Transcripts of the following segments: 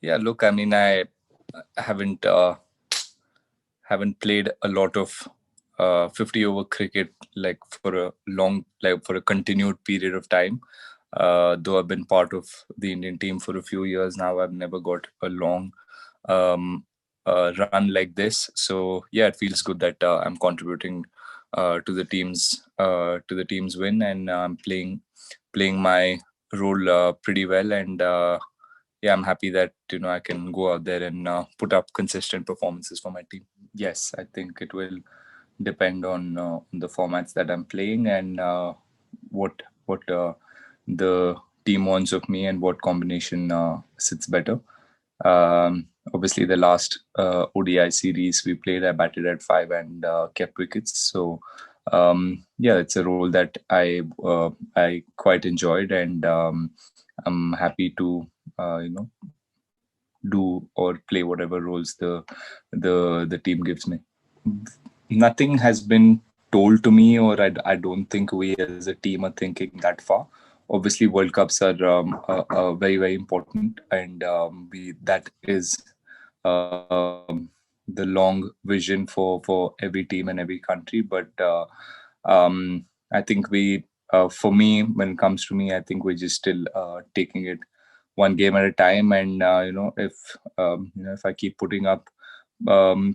Yeah, look, I mean, I haven't haven't played a lot of 50 over cricket like for a long, like for a continued period of time. Though I've been part of the Indian team for a few years now, I've never got a long um, run like this. So yeah, it feels good that I'm contributing to the team's win, and I'm playing my role pretty well. And yeah, I'm happy that I can go out there and put up consistent performances for my team. Yes, I think it will depend on the formats that I'm playing, and what the team wants of me, and what combination sits better. Obviously, the last ODI series we played, I batted at five and kept wickets. So yeah, it's a role that I quite enjoyed, and I'm happy to do or play whatever roles the team gives me. Nothing has been told to me, or I don't think we as a team are thinking that far. Obviously, World Cups are very, very important, and we that is the long vision for every team and every country. But I think for me, when it comes to me, I think we're just still taking it one game at a time. And if I keep putting up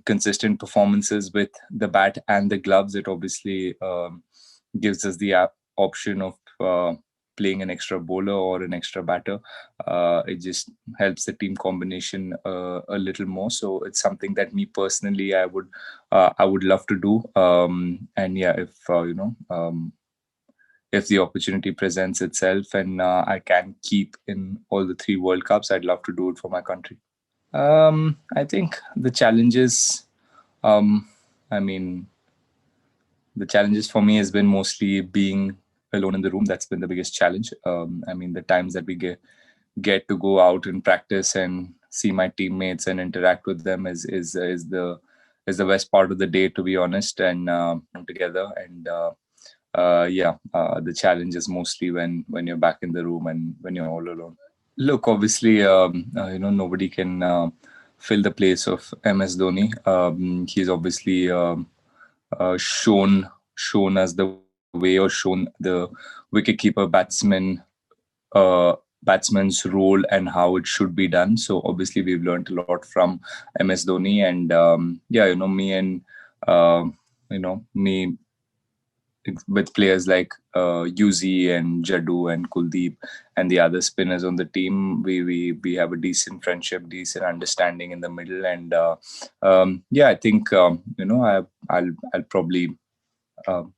consistent performances with the bat and the gloves, it obviously gives us the option of playing an extra bowler or an extra batter. It just helps the team combination a little more. So it's something that me personally I would love to do. And yeah, if the opportunity presents itself and I can keep in all the three World Cups, I'd love to do it for my country. I think the challenges, um, I mean, the challenges for me has been mostly being alone in the room. That's been the biggest challenge. I mean, the times that we get to go out and practice and see my teammates and interact with them is the best part of the day, to be honest. And together and yeah, the challenge is mostly when you're back in the room and when you're all alone. Look, obviously, nobody can fill the place of MS Dhoni. He's obviously shown us the way, or shown the wicketkeeper uh, batsman's role and how it should be done. So obviously, we've learned a lot from MS Dhoni, and yeah, me with players like Yuzi and Jaddu and Kuldeep and the other spinners on the team, we have a decent friendship, decent understanding in the middle, and yeah, I think I'll probably um,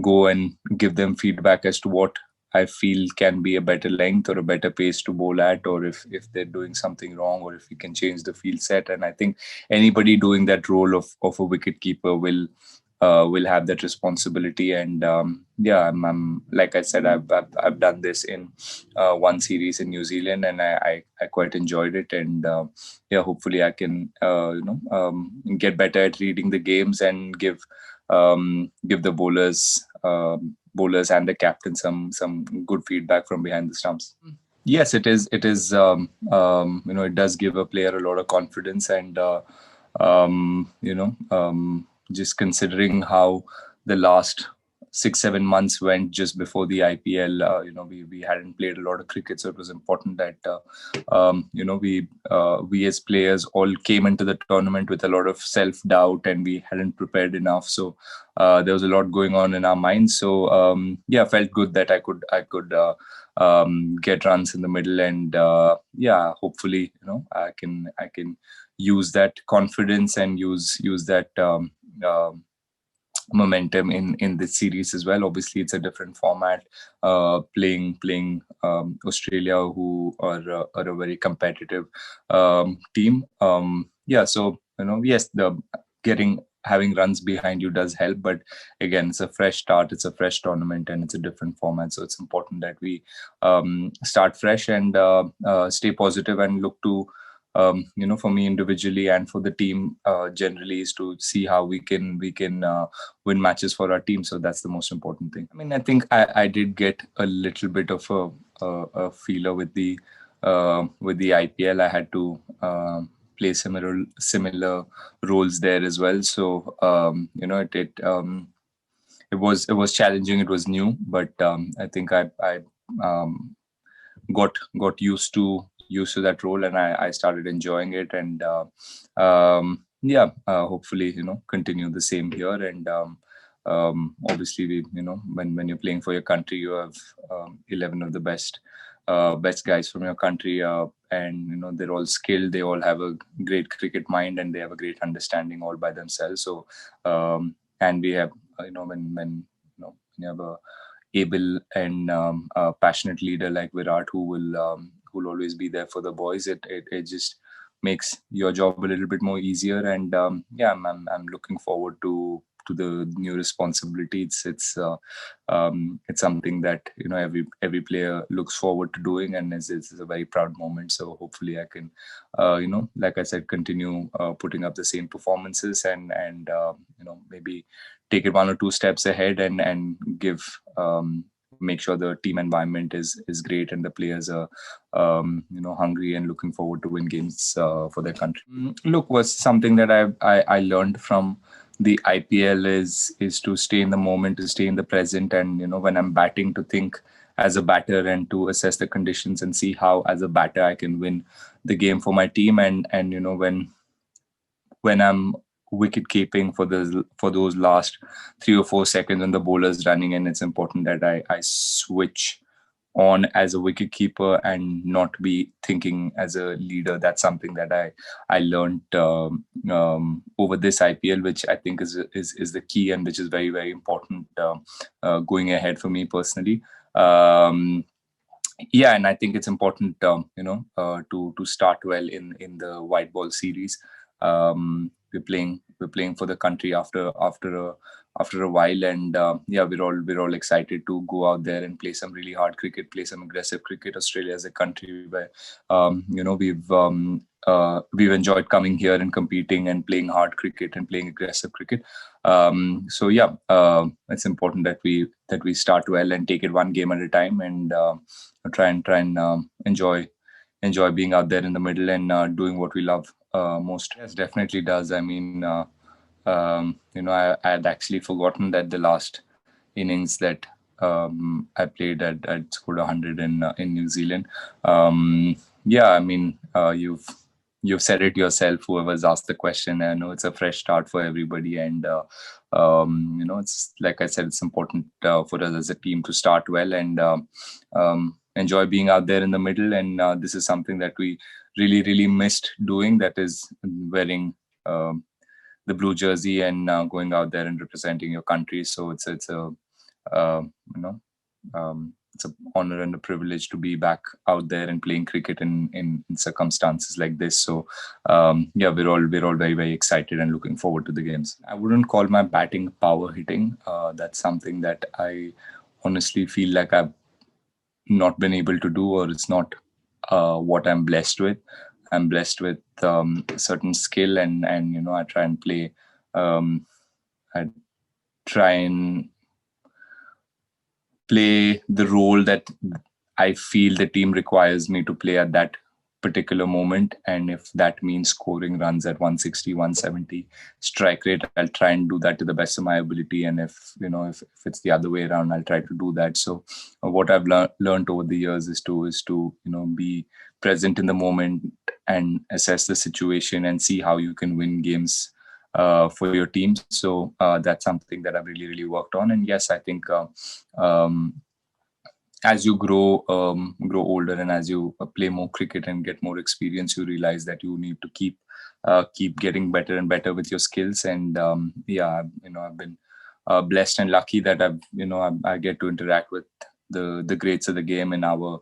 go and give them feedback as to what I feel can be a better length or a better pace to bowl at, or if they're doing something wrong, or if we can change the field set. And I think anybody doing that role of a wicket keeper will have that responsibility. And yeah, I'm like I said, I've done this in one series in New Zealand, and I quite enjoyed it. And yeah, hopefully I can get better at reading the games and give the bowlers and the captain some good feedback from behind the stumps. Yes, it is. It is. It does give a player a lot of confidence, and just considering how the last 6 7 months went just before the IPL. We hadn't played a lot of cricket, so it was important that we as players all came into the tournament with a lot of self doubt, and we hadn't prepared enough. So there was a lot going on in our minds. So yeah, felt good that I could get runs in the middle, and yeah, hopefully I can use that confidence and use that momentum in this series as well. Obviously, it's a different format. Playing Australia, who are a very competitive team. Yeah, so yes, the getting having runs behind you does help, but again, it's a fresh start, it's a fresh tournament, and it's a different format. So it's important that we start fresh and stay positive and look to for me individually and for the team generally, is to see how we can win matches for our team. So that's the most important thing. I mean, I think I did get a little bit of a feeler with the with the IPL, I had to play similar roles there as well. So it was challenging. It was new, but I think I um, got used to that role, and I started enjoying it. And hopefully continue the same here. And obviously, when you're playing for your country, you have 11 of the best guys from your country, and they're all skilled. They all have a great cricket mind, and they have a great understanding all by themselves. So and we have when you have a able and passionate leader like Virat, who'll always be there for the boys. It just makes your job a little bit more easier. And I'm looking forward to the new responsibility. It's something that every player looks forward to doing, and it's a very proud moment. So hopefully I can like I said, continue putting up the same performances, and maybe take it one or two steps ahead, and give make sure the team environment is great, and the players are hungry and looking forward to win games for their country. Look, was something that I learned from the IPL is to stay in the moment, to stay in the present, and when I'm batting, to think as a batter and to assess the conditions and see how as a batter I can win the game for my team. And when I'm wicket keeping for those last 3 or 4 seconds when the bowler's running, and it's important that I switch on as a wicket keeper and not be thinking as a leader. That's something that I learned over this IPL, which I think is the key, and which is very, very important going ahead for me personally. And I think it's important to start well in the white ball series. We're playing for the country after a while, and we're all excited to go out there and play some really hard cricket, play some aggressive cricket. Australia is a country where we've enjoyed coming here and competing and playing hard cricket and playing aggressive cricket. It's important that we start well and take it one game at a time, and try and enjoy being out there in the middle and doing what we love most. Yes, definitely does. I mean, I had actually forgotten that the last innings that I played, I'd scored 100 in New Zealand. I mean, you've said it yourself. Whoever's asked the question, I know it's a fresh start for everybody, and it's like I said, it's important for us as a team to start well and enjoy being out there in the middle. And this is something that we really, really missed doing. That is wearing the blue jersey and going out there and representing your country. So it's a it's an honor and a privilege to be back out there and playing cricket in circumstances like this. So we're all very, very excited and looking forward to the games. I wouldn't call my batting power hitting. That's something that I honestly feel like I've not been able to do, or it's not what I'm blessed with. I'm blessed with certain skill, and I try and play. I try and play the role that I feel the team requires me to play at that particular moment. And if that means scoring runs at 160, 170 strike rate, I'll try and do that to the best of my ability. And if it's the other way around, I'll try to do that. So what I've learned over the years is to be present in the moment and assess the situation and see how you can win games for your team. So that's something that I've really, really worked on. And yes, I think as you grow older, and as you play more cricket and get more experience, you realize that you need to keep getting better and better with your skills. And I've been blessed and lucky that I get to interact with the greats of the game in our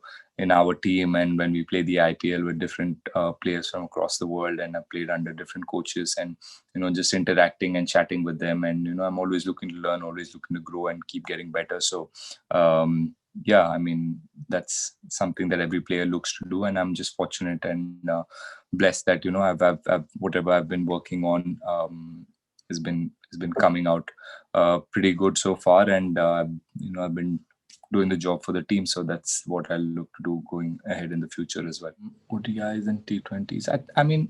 team. And when we play the IPL with different players from across the world, and I've played under different coaches, and just interacting and chatting with them, and I'm always looking to learn, always looking to grow and keep getting better. So I mean, that's something that every player looks to do, and I'm just fortunate and blessed that I've whatever I've been working on has been coming out pretty good so far. And I've been doing the job for the team. So that's what I'll look to do going ahead in the future as well. ODIs and T20s. I mean,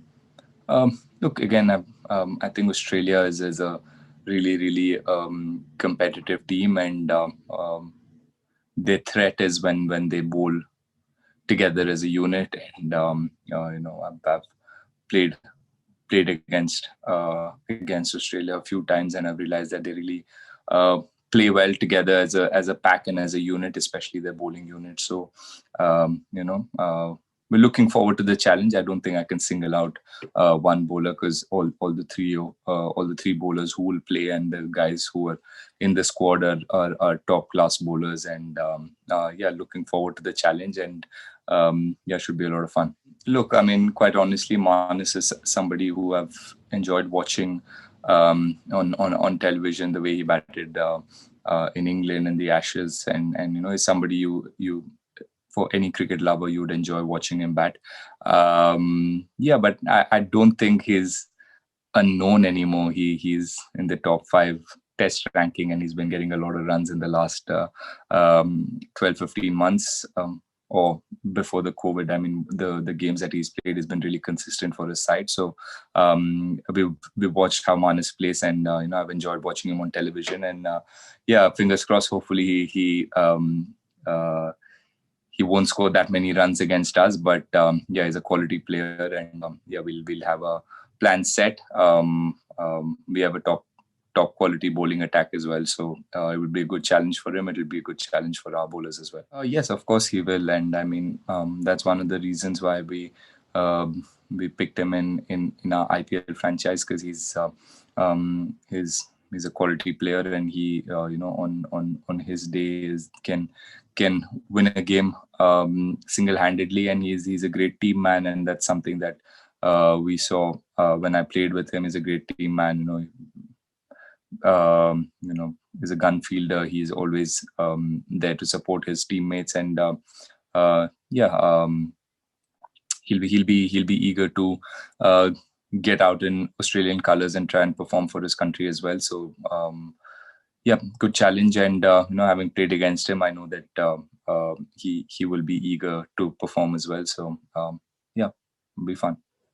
look again. I think Australia is a really competitive team, and their threat is when they bowl together as a unit. And I've played played against Australia a few times, and I've realized that they really uh, play well together as a pack and as a unit, especially their bowling unit. So we're looking forward to the challenge. I don't think I can single out one bowler, because all the three bowlers who will play and the guys who are in the squad are top class bowlers. And looking forward to the challenge. And should be a lot of fun. Look, I mean, quite honestly, Manas is somebody who I've enjoyed watching on television, the way he batted in England in the Ashes, and is somebody you for any cricket lover you would enjoy watching him bat. But I don't think he's unknown anymore. He's in the top 5 test ranking, and he's been getting a lot of runs in the last 12-15 months. Or before the COVID. I mean, the games that he's played has been really consistent for his side. So we've watched how Manas plays, and I've enjoyed watching him on television. And fingers crossed. Hopefully he won't score that many runs against us, but he's a quality player, and we'll have a plan set. We have a top quality bowling attack as well, so it would be a good challenge for him. It will be a good challenge for our bowlers as well. Yes, of course he will, and I mean that's one of the reasons why we picked him in our IPL franchise, because he's a quality player, and he on his days can win a game single-handedly, and he's a great team man, and that's something that we saw when I played with him. He's a great team man. He's a gun fielder. He's always there to support his teammates, and he'll be eager to get out in Australian colours and try and perform for his country as well. So good challenge, and having played against him, I know that he will be eager to perform as well. So it'll be fun.